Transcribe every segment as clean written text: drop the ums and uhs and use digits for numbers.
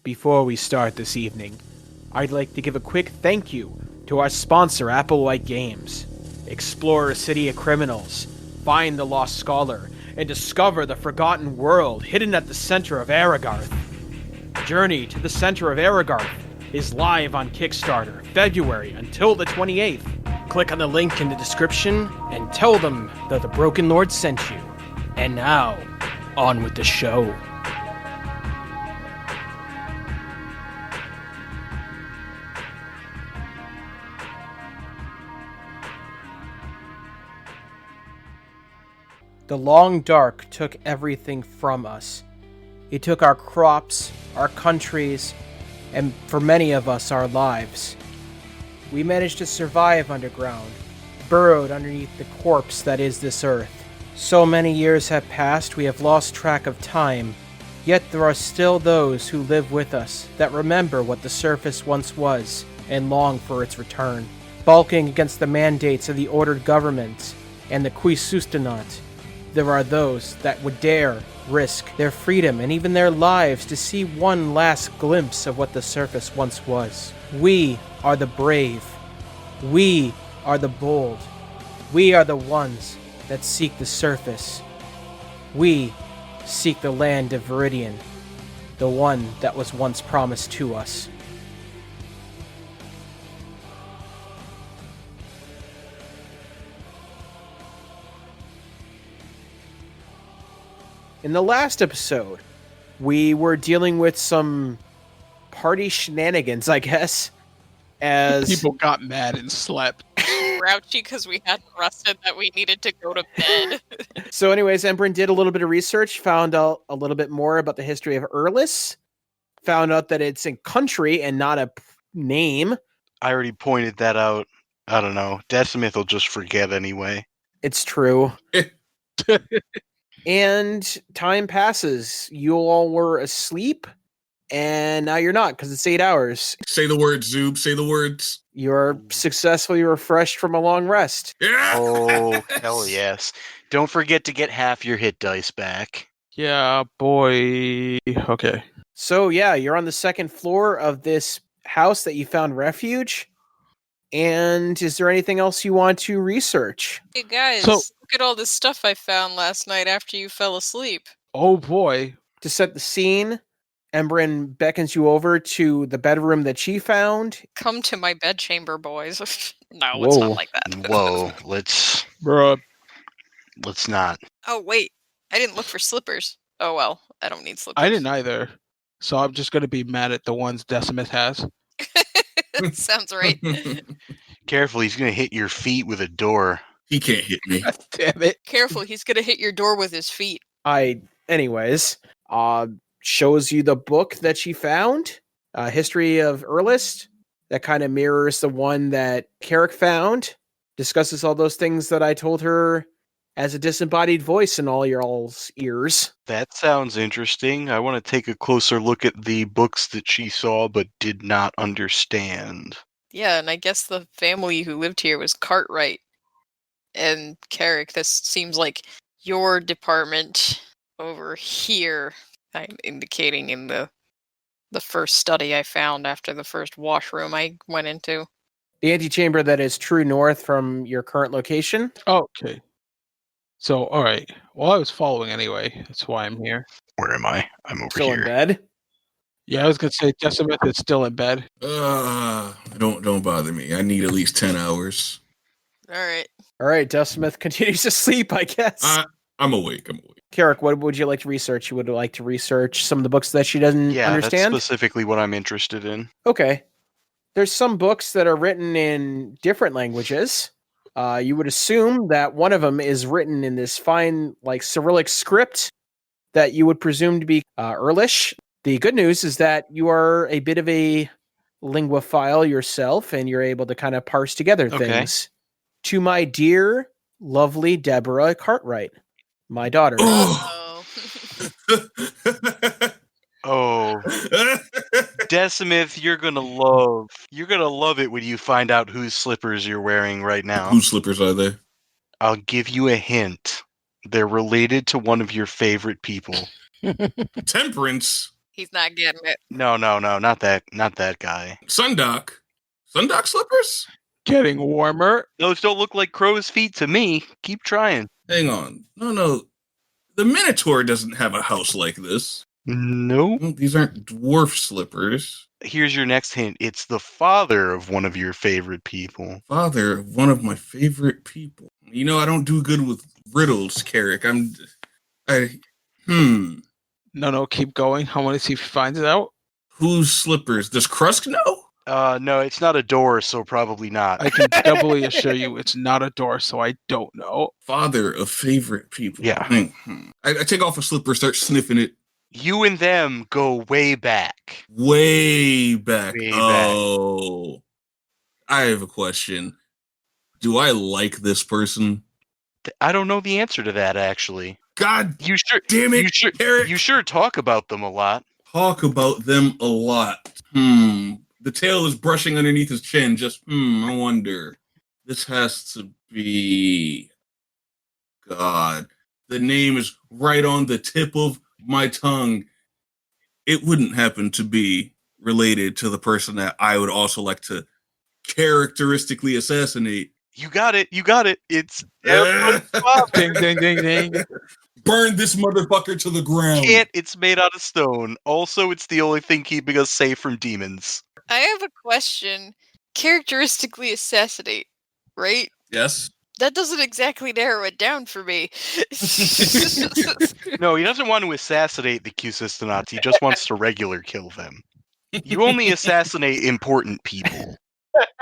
Before we start this evening, I'd like to give a quick thank you to our sponsor, Applewhite Games. Explore a city of criminals, find the lost scholar, and discover the forgotten world hidden at the center of Aragarth. Journey to the Center of Aragarth is live on Kickstarter, February until the 28th. Click on the link in the description and tell them that the Broken Lord sent you. And now, on with the show. The long dark took everything from us. It took our crops, our countries, and for many of us, our lives. We managed to survive underground, burrowed underneath the corpse that is this earth. So many years have passed, we have lost track of time, yet there are still those who live with us that remember what the surface once was and long for its return. Balking against the mandates of the ordered government and the Quisustanat, there are those that would dare risk their freedom and even their lives to see one last glimpse of what the surface once was. We are the brave. We are the bold. We are the ones that seek the surface. We seek the land of Viridian, the one that was once promised to us. In the last episode, we were dealing with some party shenanigans, I guess, as people got mad and slept. Grouchy because we hadn't rested that we needed to go to bed. So anyways, Embrin did a little bit of research, found out a little bit more about the history of Erlis, found out that it's a country and not a name. I already pointed that out. I don't know. Decimith will just forget anyway. It's true. And time passes. You all were asleep, and now you're not, because it's 8 hours. Say the words, Zoob. Say the words. You're successfully refreshed from a long rest. Yeah. Oh, hell yes. Don't forget to get half your hit dice back. Yeah, boy. Okay. So yeah, you're on the second floor of this house that you found refuge. And is there anything else you want to research? Hey guys, So- look at all this stuff I found last night after you fell asleep. Oh boy. To set the scene, Embrin beckons you over to the bedroom that she found. Come to my bedchamber, boys. No, it's Whoa. not like that. Whoa, let's Bruh. not. Oh, wait. I didn't look for slippers. Oh, well. I don't need slippers. I didn't either. So I'm just going to be mad at the ones Decimith has. Sounds right. Careful, he's going to hit your feet with a door. He can't hit me. God damn it. Careful, he's gonna hit your door with his feet. Anyways, shows you the book that she found, History of Erlist, that kind of mirrors the one that Carrick found, discusses all those things that I told her as a disembodied voice in all your all's ears. That sounds interesting. I want to take a closer look at the books that she saw but did not understand. Yeah, and I guess the family who lived here was Cartwright. And Carrick, this seems like your department over here. I'm indicating in the first study I found after the first washroom I went into. The antechamber that is true north from your current location. Okay. So, alright. Well, I was following anyway. That's why I'm here. Where am I? I'm over Still in here. bed. Yeah, I was going to say Decimith is still in bed. Don't bother me. I need at least 10 hours. Alright. All right, Dustsmith continues to sleep, I guess. I'm awake. Carrick, what would you like to research? You would like to research some of the books that she doesn't Yeah, understand? that's specifically what I'm interested in. Okay. There's some books that are written in different languages. You would assume that one of them is written in this fine, like, Cyrillic script that you would presume to be Erlish. The good news is that you are a bit of a linguophile yourself, and you're able to kind of parse together Okay. things. To my dear, lovely Deborah Cartwright, my daughter. Oh. Oh, Decimith, you're gonna love it when you find out whose slippers you're wearing right now. Whose slippers are they? I'll give you a hint. They're related to one of your favorite people. Temperance. He's not getting it. No, not that guy. Sundock. Sundock slippers? Getting warmer. Those don't look like crow's feet to me. Keep trying. Hang on. No. The Minotaur doesn't have a house like this. Nope. Well, these aren't dwarf slippers. Here's your next hint. It's the father of one of your favorite people. Father of one of my favorite people. You know, I don't do good with riddles, Carrick. No, keep going. I want to see if he finds it out. Whose slippers? Does Krusk know? No, it's not a door, so probably not. I can doubly assure you it's not a door, so I don't know. Father of favorite people. Yeah. I take off a slipper, start sniffing it. You and them go way back. Way back. Way back. Oh. I have a question. Do I like this person? I don't know the answer to that, actually. God You sure? damn it, Carrick. You sure talk about them a lot. Talk about them a lot. The tail is brushing underneath his chin. Just, I wonder. This has to be... God. The name is right on the tip of my tongue. It wouldn't happen to be related to the person that I would also like to characteristically assassinate. You got it. It's Ding, ding, ding, ding. Burn this motherfucker to the ground. It's made out of stone. Also, it's the only thing keeping us safe from demons. I have a question. Characteristically assassinate, right? Yes. That doesn't exactly narrow it down for me. No, he doesn't want to assassinate the Q-Systonauts. He just wants to regular kill them. You only assassinate important people.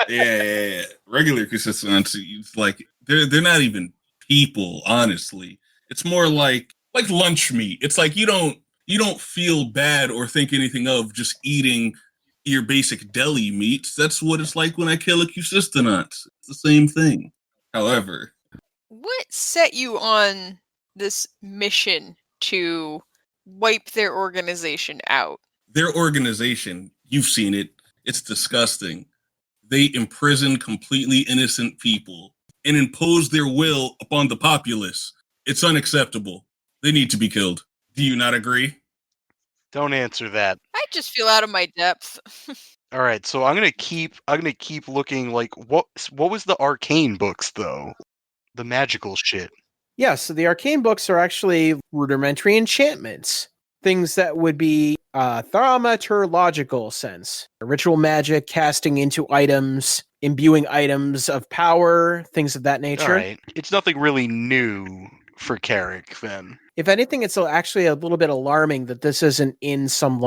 Yeah. Regular consistency. It's like they're not even people, honestly. It's more like lunch meat. It's like you don't feel bad or think anything of just eating your basic deli meats. That's what it's like when I kill a Q-Systonaut. It's the same thing. However, What set you on this mission to wipe their organization out? their organization, you've seen it, it's disgusting. They imprison completely innocent people and impose their will upon the populace. It's unacceptable. They need to be killed. Do you not agree? Don't answer that. I just feel out of my depth. All right, so I'm gonna keep looking. Like what was the arcane books though? The magical shit. Yeah, so the arcane books are actually rudimentary enchantments. Things that would be thaumaturgical sense. Ritual magic, casting into items, imbuing items of power, things of that nature. All right, it's nothing really new for Carrick then. If anything, it's actually a little bit alarming that this isn't in some,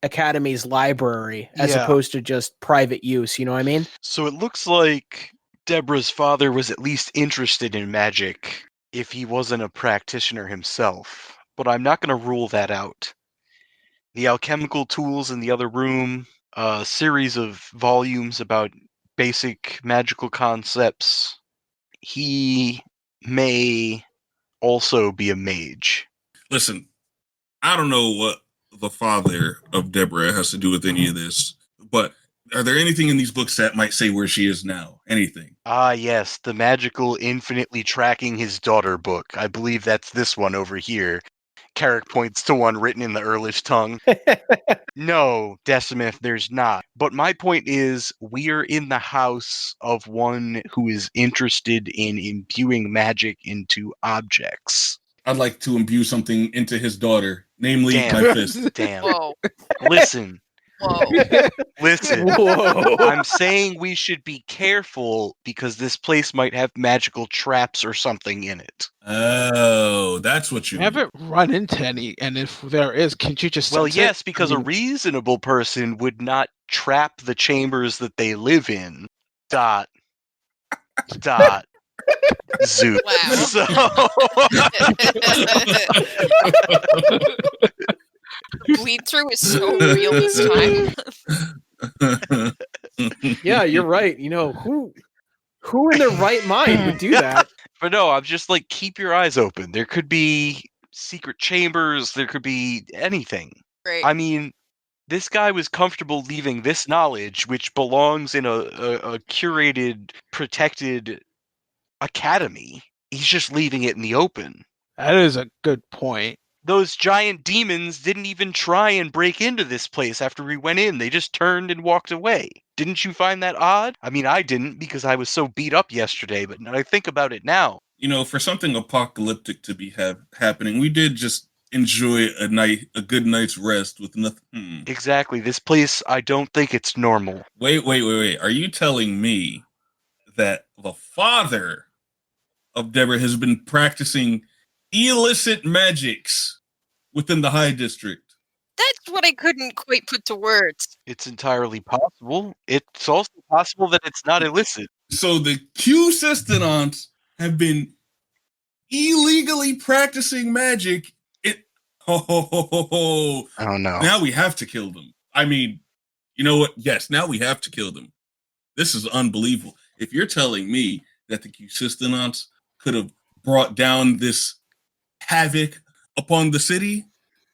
Academy's library, as Yeah. opposed to just private use, you know what I mean? So it looks like Deborah's father was at least interested in magic if he wasn't a practitioner himself, but I'm not going to rule that out. The alchemical tools in the other room, a series of volumes about basic magical concepts. He may also be a mage. Listen, I don't know what the father of Deborah has to do with any of this, but are there anything in these books that might say where she is now? Anything? Ah, yes, the magical infinitely tracking his daughter book. I believe that's this one over here. Carrick points to one written in the Earlish tongue. No, Decimith, there's not. But my point is, we're in the house of one who is interested in imbuing magic into objects. I'd like to imbue something into his daughter, namely Damn. my fist. Damn. Whoa. Listen. Whoa. Listen. Whoa. I'm saying we should be careful because this place might have magical traps or something in it. Oh, that's what you You haven't run into any, and if there is, can't you just Well, sense yes, it? because I a mean, reasonable person would not trap the chambers that they live in. Dot. Zoot. Wow. Bleed through is so real this time. Yeah, you're right. You know, who in their right mind would do that? But no, I'm just like, keep your eyes open. There could be secret chambers. There could be anything. Great. I mean, this guy was comfortable leaving this knowledge, which belongs in a curated, protected academy. He's just leaving it in the open. that is a good point. those giant demons didn't even try and break into this place after we went in. They just turned and walked away. Didn't you find that odd? I mean, I didn't because I was so beat up yesterday, but I think about it now. You know, for something apocalyptic to be happening, we did just enjoy a good night's rest with nothing. Exactly. This place, I don't think it's normal. Wait. Are you telling me that the father of Deborah has been practicing illicit magics within the High District? That's what I couldn't quite put to words. It's entirely possible. It's also possible that it's not illicit. So the Q-Sistinants have been illegally practicing magic. Oh no. Now we have to kill them. I mean, you know what? Yes, now we have to kill them. This is unbelievable. If you're telling me that the Q-Sistinants could have brought down this havoc upon the city,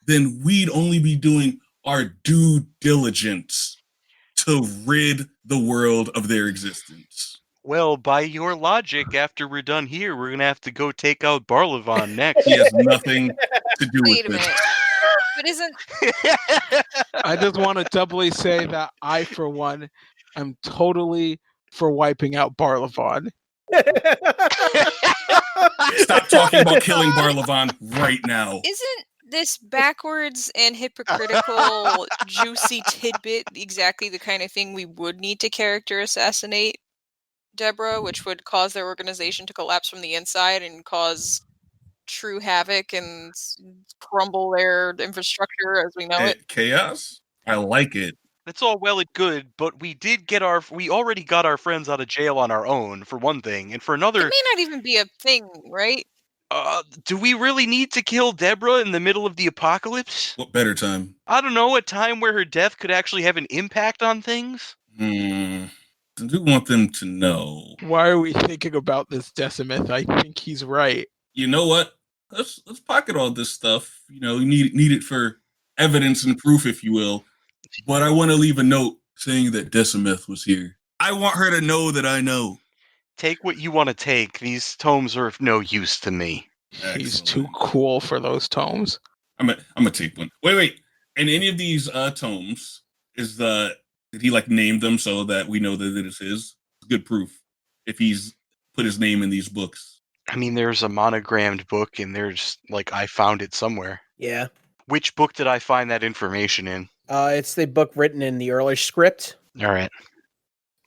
then we'd only be doing our due diligence to rid the world of their existence. Well, by your logic, after we're done here, we're gonna have to go take out Barlavon next. He has nothing to do Wait a with minute. this. But isn't I just want to doubly say that I, for one, am totally for wiping out Barlavon. Stop talking about killing Barlavon right now. isn't this backwards and hypocritical juicy tidbit exactly the kind of thing we would need to character assassinate Deborah, which would cause their organization to collapse from the inside and cause true havoc and crumble their infrastructure as we know it? Chaos? I like it. That's all well and good, but we already got our friends out of jail on our own, for one thing, and for It another, may not even be a thing, right? do we really need to kill Deborah in the middle of the apocalypse? What better time? I don't know, a time where her death could actually have an impact on things? I do want them to know. Why are we thinking about this, Decimith? I think he's right. You know what? Let's pocket all this stuff. You know, you need it for evidence and proof, if you will. But I want to leave a note saying that Decimith was here. I want her to know that I know. Take what you want to take. These tomes are of no use to me. He's Excellent. too cool for those tomes. I'm gonna take one. Wait. In any of these tomes, did he like name them so that we know that it is his? Good proof if he's put his name in these books. I mean, there's a monogrammed book, and there's, I found it somewhere. Yeah. Which book did I find that information in? It's the book written in the early script. All right.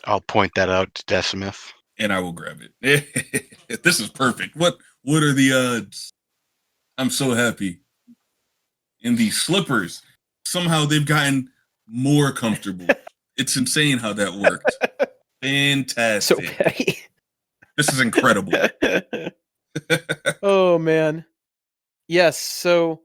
I'll point that out to Decimith. And I will grab it. This is perfect. What are the odds? I'm so happy. And these slippers, somehow they've gotten more comfortable. It's insane how that worked. Fantastic. So petty. This is incredible. Oh, man. Yes, so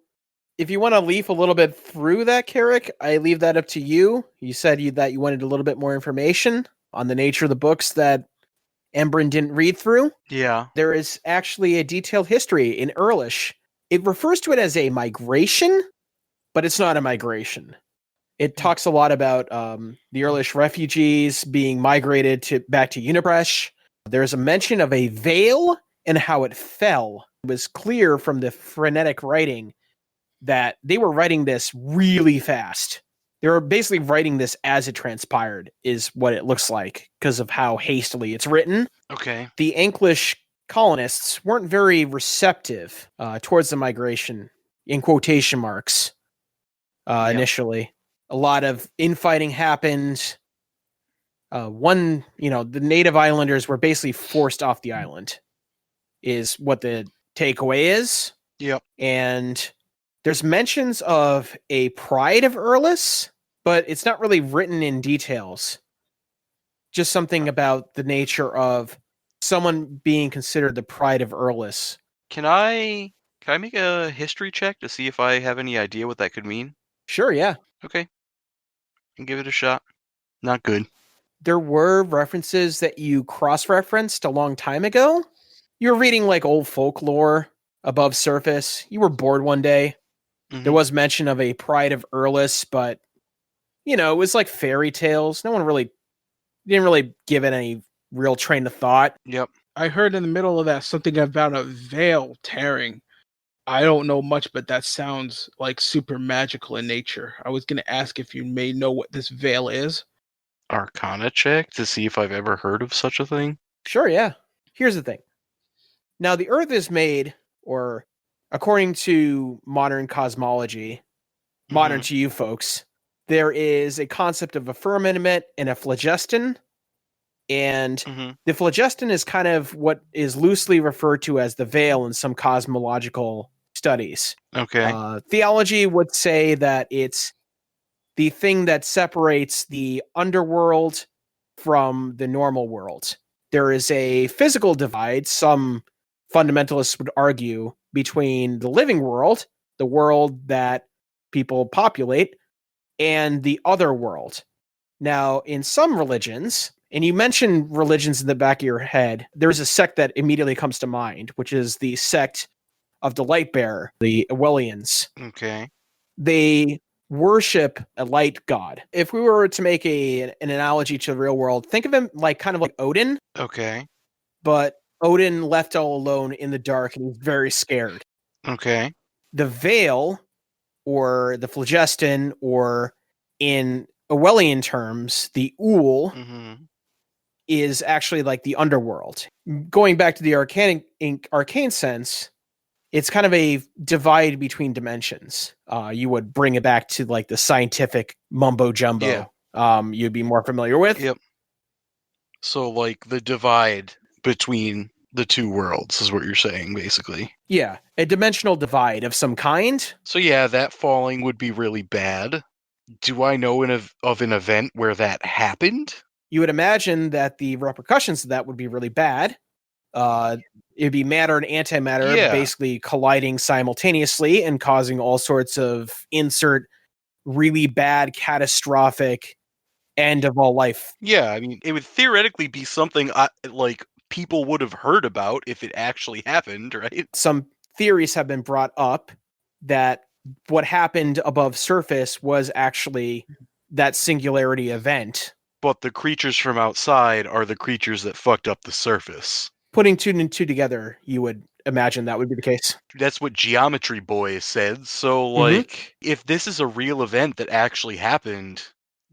if you want to leaf a little bit through that, Carrick, I leave that up to you. You said that you wanted a little bit more information on the nature of the books that Embrin didn't read through. Yeah. There is actually a detailed history in Earlish. It refers to it as a migration, but it's not a migration. It talks a lot about the Earlish refugees being migrated back to Unibresh. There's a mention of a veil and how it fell. It was clear from the frenetic writing that they were writing this really fast. They were basically writing this as it transpired, is what it looks like, because of how hastily it's written. Okay. The English colonists weren't very receptive towards the migration, in quotation marks, initially. A lot of infighting happened. The native islanders were basically forced off the island, is what the takeaway is. Yep. And there's mentions of a pride of Erlis, but it's not really written in details. Just something about the nature of someone being considered the pride of Erlis. Can I make a history check to see if I have any idea what that could mean? Sure, yeah. Okay. Can give it a shot. Not good. There were references that you cross-referenced a long time ago. You were reading like old folklore above surface. You were bored one day. Mhm. There was mention of a pride of Erlis, but it was like fairy tales. No one didn't really give it any real train of thought. Yep. I heard in the middle of that something about a veil tearing. I don't know much, but that sounds like super magical in nature. I was going to ask if you may know what this veil is. Arcana check to see if I've ever heard of such a thing. Sure, yeah. Here's the thing. Now, the Earth is made, or according to modern cosmology, modern to you folks, there is a concept of a firmament and a phlogiston. And Mhm. the phlogiston is kind of what is loosely referred to as the veil in some cosmological studies. Okay. Theology would say that it's the thing that separates the underworld from the normal world. There is a physical divide, some fundamentalists would argue, between the living world, the world that people populate, and the other world. Now, in some religions, and you mentioned religions in the back of your head, there's a sect that immediately comes to mind, which is the sect of the light bearer, the Ewellians. Okay. They worship a light god. If we were to make an analogy to the real world, think of him like kind of like Odin, Okay. but Odin left all alone in the dark and he's very scared. Okay. The veil, or the phlogiston, or in Orwellian terms, the Ool, Mhm. is actually like the underworld. Going back to the arcane sense, it's kind of a divide between dimensions. You would bring it back to like the scientific mumbo jumbo. You'd be more familiar with. Yep. So like the divide between the two worlds is what you're saying, basically. Yeah, a dimensional divide of some kind. So yeah, that falling would be really bad. Do I know of an event where that happened? You would imagine that the repercussions of that would be really bad. It'd be matter and antimatter Yeah. basically colliding simultaneously and causing all sorts of really bad, catastrophic end of all life. Yeah, I mean, it would theoretically be something like people would have heard about if it actually happened, right? Some theories have been brought up that what happened above surface was actually that singularity event. But the creatures from outside are the creatures that fucked up the surface. Putting two and two together, you would imagine that would be the case. That's what Geometry Boy said. So, like, if this is a real event that actually happened,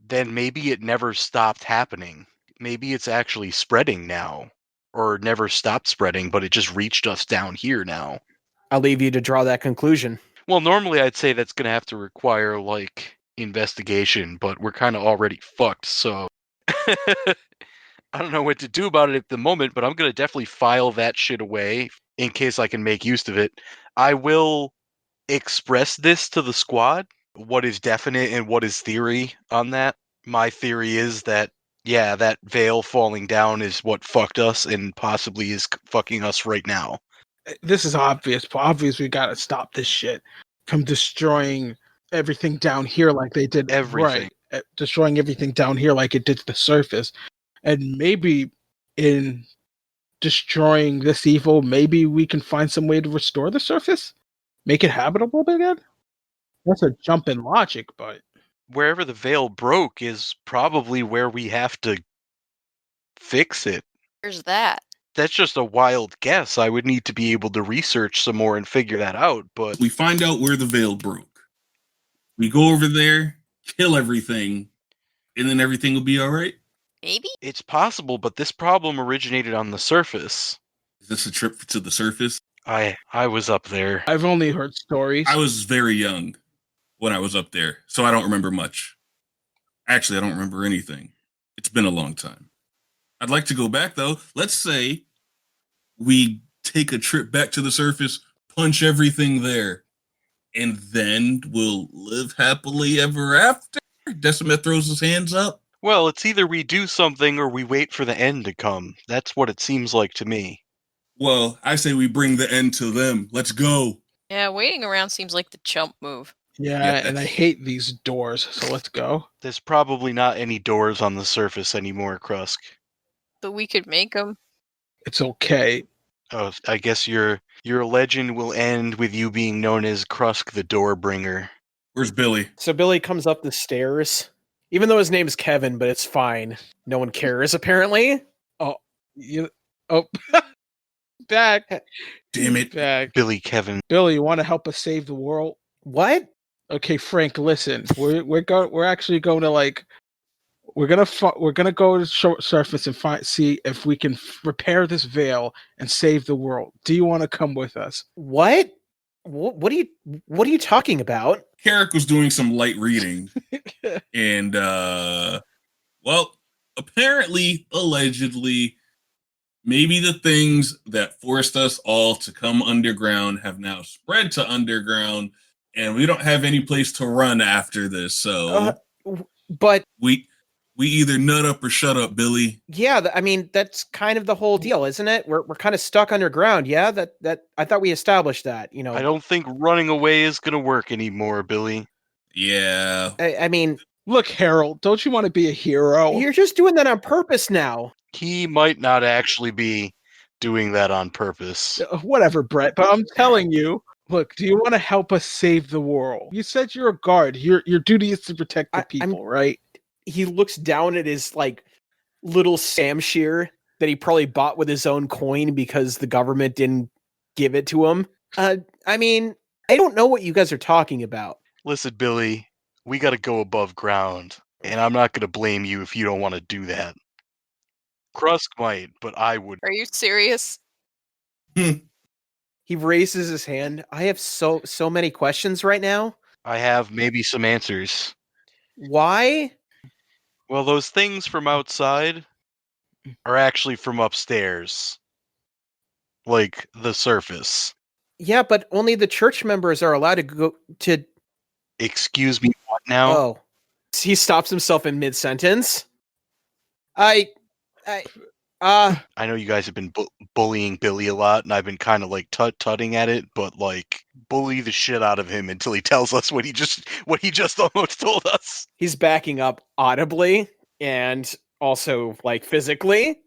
then maybe it never stopped happening. Maybe it's actually spreading now. Or never stopped spreading, but it just reached us down here now. I'll leave you to draw that conclusion. Well, normally I'd say that's going to have to require, like, investigation, but we're kind of already fucked, so... I don't know what to do about it at the moment, but I'm going to definitely file that shit away in case I can make use of it. I will express this to the squad, what is definite and what is theory on that. My theory is that, yeah, that veil falling down is what fucked us and possibly is fucking us right now. This is obvious. Obvious, we gotta stop this shit from destroying everything down here like they did. Everything. Right, destroying everything down here like it did to the surface. And maybe in destroying this evil, maybe we can find some way to restore the surface? Make it habitable again? That's a jump in logic, but... Wherever the veil broke is probably where we have to fix it. Where's that? That's just a wild guess. I would need to be able to research some more and figure that out, but... We find out where the veil broke. We go over there, kill everything, and then everything will be all right? Maybe? It's possible, but this problem originated on the surface. Is this a trip to the surface? I was up there. I've only heard stories. I was very young when I was up there, so I don't remember much. Actually, I don't remember anything. It's been a long time. I'd like to go back, though. Let's say we take a trip back to the surface, punch everything there, and then we'll live happily ever after? Decimet throws his hands up. Well, it's either we do something or we wait for the end to come. That's what it seems like to me. Well, I say we bring the end to them. Let's go. Yeah, waiting around seems like the chump move. Yeah, Yes. and I hate these doors, so let's go. There's probably not any doors on the surface anymore, Krusk. But we could make them. It's okay. Oh, I guess your legend will end with you being known as Krusk the Doorbringer. Where's Billy? So Billy comes up the stairs, even though his name is Kevin, but it's fine. No one cares, apparently. Oh, back. Damn He's it. back. Billy, Kevin. Billy, you want to help us save the world? What? Okay, Frank, listen. We're actually going to like we're gonna go to the short surface and see if we can repair this veil and save the world. Do you want to come with us? What? What are you talking about? Carrick was doing some light reading, and well, apparently, allegedly, maybe the things that forced us all to come underground have now spread to underground, and we don't have any place to run after this. So, but we either nut up or shut up, Billy. yeah, I mean that's kind of the whole deal, isn't it? We're kind of stuck underground. Yeah, that I thought we established that. You know, I don't think running away is gonna work anymore, Billy. Yeah. I mean, look, Harold, don't you want to be a hero? You're just doing that on purpose now. He might not actually be doing that on purpose. Whatever, Brett, but I'm telling you. Look, do you want to help us save the world? You said you're a guard. Your duty is to protect the people, right? He looks down at his like little Samshire that he probably bought with his own coin because the government didn't give it to him. I mean, I don't know what you guys are talking about. Listen, Billy, we gotta go above ground, and I'm not gonna blame you if you don't want to do that. Krusk might, but I would. Are you serious? He raises his hand. I have so many questions right now. I have maybe some answers. Why? Well, those things from outside are actually from upstairs. Like the surface. Yeah, but only the church members are allowed to go to... Excuse me, what now? Oh. He stops himself in mid-sentence. I know you guys have been bullying Billy a lot, and I've been kind of like tutting at it, but like bully the shit out of him until he tells us what he just almost told us. He's backing up audibly and also like physically.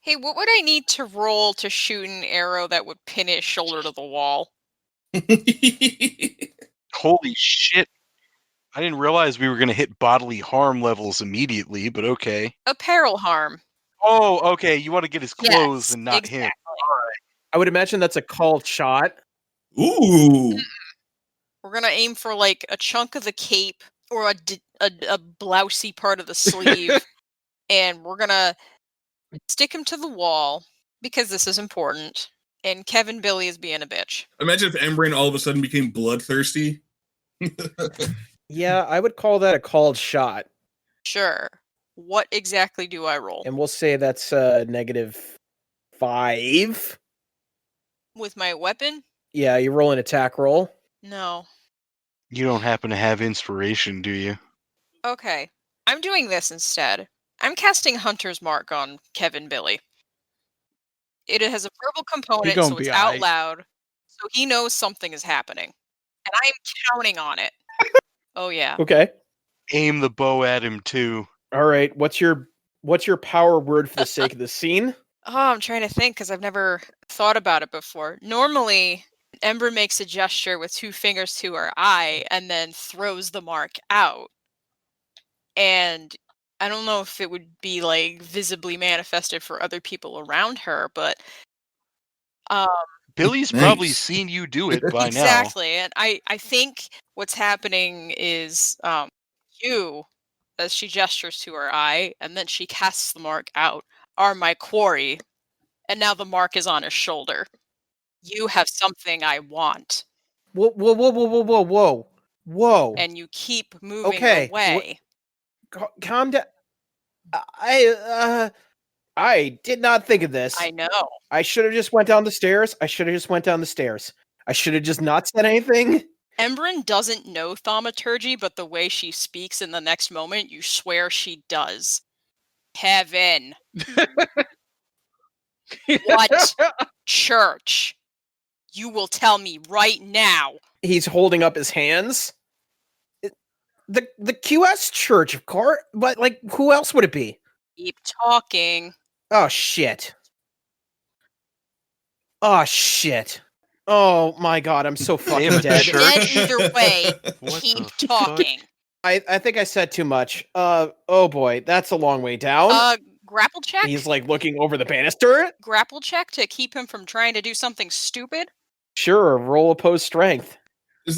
Hey, what would I need to roll to shoot an arrow that would pin his shoulder to the wall? Holy shit. I didn't realize we were going to hit bodily harm levels immediately, but okay. Apparel harm. Oh, okay. You want to get his clothes and not exactly. him. I would imagine that's a called shot. Ooh. We're going to aim for like a chunk of the cape or a blousey part of the sleeve. And we're going to stick him to the wall because this is important. And Kevin Billy is being a bitch. Imagine if Embrain all of a sudden became bloodthirsty. Yeah, I would call that a called shot. Sure. What exactly do I roll? And we'll say that's -5. With my weapon? Yeah, you roll an attack roll. No. You don't happen to have inspiration, do you? Okay. I'm doing this instead. I'm casting Hunter's Mark on Kevin Billy. It has a verbal component, so it's out loud, so he knows something is happening. And I am counting on it. Oh, yeah. Okay. Aim the bow at him, too. All right. What's your power word for the sake of the scene? Oh, I'm trying to think because I've never thought about it before. Normally, Ember makes a gesture with 2 fingers to her eye and then throws the mark out. And I don't know if it would be like visibly manifested for other people around her, but Billy's probably seen you do it by exactly. And I think what's happening is you, as she gestures to her eye, and then she casts the mark out, are my quarry. And now the mark is on his shoulder. You have something I want. Whoa, whoa, whoa, whoa, whoa, whoa, whoa. Whoa. And you keep moving away. Calm down. I did not think of this. I know. I should have just went down the stairs. I should have just not said anything. Embrin doesn't know thaumaturgy, but the way she speaks in the next moment, you swear she does. Kevin. What church? You will tell me right now. He's holding up his hands. The QS church, of course. But, like, who else would it be? Keep talking. Oh, shit. Oh, shit. Oh, my God, I'm so fucking dead. Dead either way. Keep talking. I think I said too much. Oh, boy, that's a long way down. Grapple check? He's like looking over the banister. Grapple check to keep him from trying to do something stupid? Sure, roll opposed strength.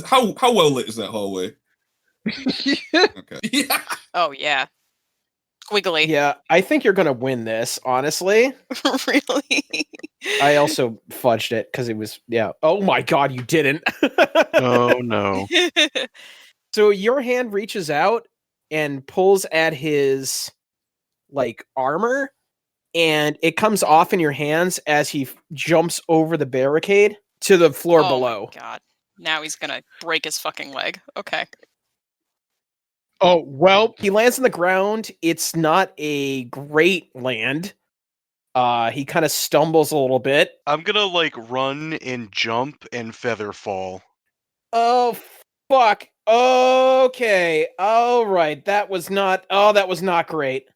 How well lit is that hallway? Okay. Yeah. Oh, yeah. Squiggly. Yeah, I think you're gonna win this, honestly. Really? I also fudged it because it was, yeah. Oh my god, you didn't. Oh no. So your hand reaches out and pulls at his, like, armor, and it comes off in your hands as he jumps over the barricade to the floor Oh below. my god. Now he's gonna break his fucking leg. Okay. Oh, well, He lands on the ground. It's not a great land. He kind of stumbles a little bit. I'm gonna like run and jump and feather fall. Oh, fuck. Okay. All right. That was not great.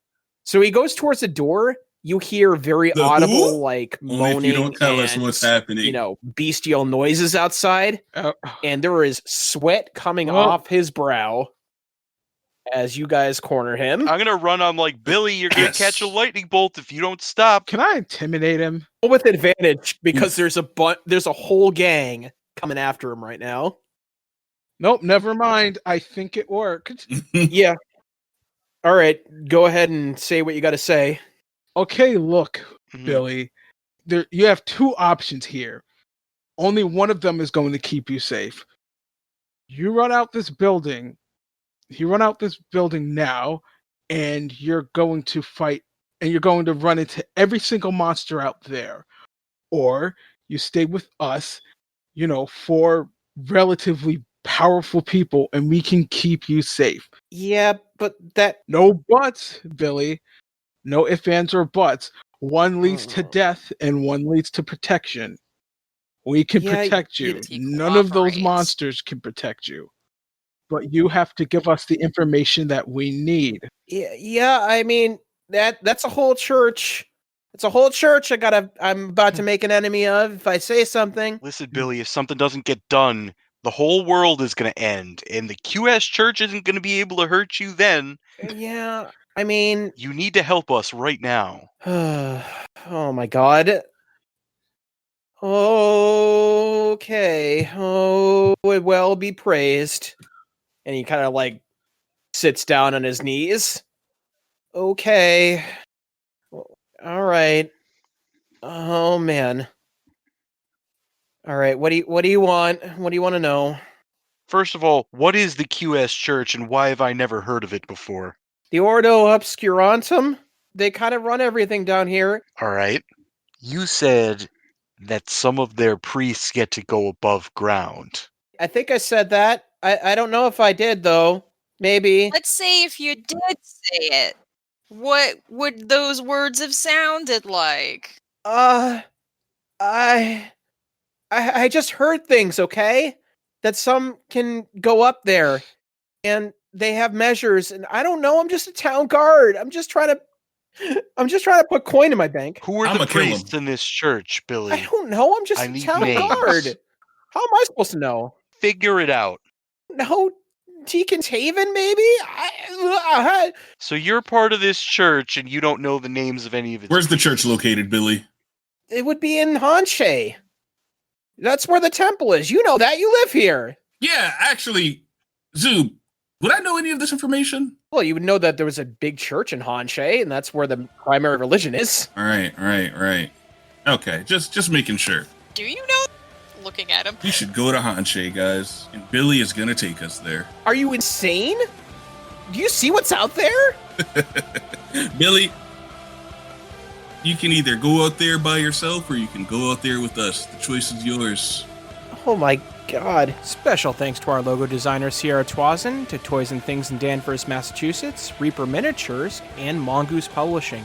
So he goes towards the door. You hear very The audible, who? like, Only moaning if you don't tell us and, what's happening. bestial noises outside. uh, And there is sweat coming Well- off his brow as you guys corner him. I'm gonna run. I'm like, Billy, you're gonna Yes. catch a lightning bolt if you don't stop. can I intimidate him? With advantage because Oof. there's a whole gang coming after him right now. Nope, never mind. I think it worked. Yeah. All right, go ahead and say what you got to say. Okay, look, Mhm. Billy. You have two options here. Only one of them is going to keep you safe. You run out this building. You run out this building now, and you're going to fight, and you're going to run into every single monster out there. Or you stay with us, for relatively powerful people, and we can keep you safe. Yeah, but that No buts, Billy. No ifs, ands, or buts. One leads to death, and one leads to protection. We can Yeah, protect you. he None of those cooperates. monsters can protect you. But you have to give us the information that we need. yeah, I mean that's a whole church. It's a whole church I'm about to make an enemy of if I say something. Listen, Billy, if something doesn't get done, the whole world is gonna end, and the QS Church isn't gonna be able to hurt you then. Yeah, I mean, You need to help us right now. oh my god. Okay. Oh, it well be praised. And he kind of like sits down on his knees. Okay. All right. Oh man. All right. What do you want? What do you want to know? First of all, what is the QS Church, and why have I never heard of it before? The Ordo Obscurantum? They kind of run everything down here. All right. You said that some of their priests get to go above ground. I think I said that. I don't know if I did though. Maybe. Let's say if you did say it, what would those words have sounded like? I just heard things, okay? That some can go up there and they have measures and I don't know, I'm just a town guard. I'm just trying to put coin in my bank. Who are I'ma the kill 'em. priests in this church, Billy? I don't know, I'm just I a need town names. guard. How am I supposed to know? Figure it out. No, Deacon's Haven, maybe? So you're part of this church, and you don't know the names of any of its Where's the priests. church located, Billy? It would be in Hanshe. That's where the temple is. You know that. You live here. Yeah, actually, Zoob, would I know any of this information? Well, you would know that there was a big church in Hanshe, and that's where the primary religion is. All right. Okay, just making sure. Do you know? Looking at him. We should go to Hanshe, guys, and Billy is gonna take us there. Are you insane? Do you see what's out there? Billy, you can either go out there by yourself or you can go out there with us. The choice is yours. Oh my god. Special thanks to our logo designer Sierra Twazin, to Toys and Things in Danvers, Massachusetts, Reaper Miniatures, and Mongoose Publishing.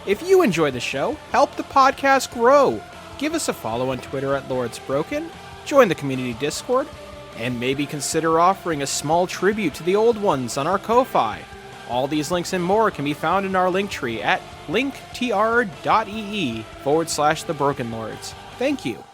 If you enjoy the show, help the podcast grow. Give us a follow on Twitter at LordsBroken, join the community Discord, and maybe consider offering a small tribute to the old ones on our Ko-Fi. All these links and more can be found in our Linktree at linktr.ee/thebrokenlords. Thank you.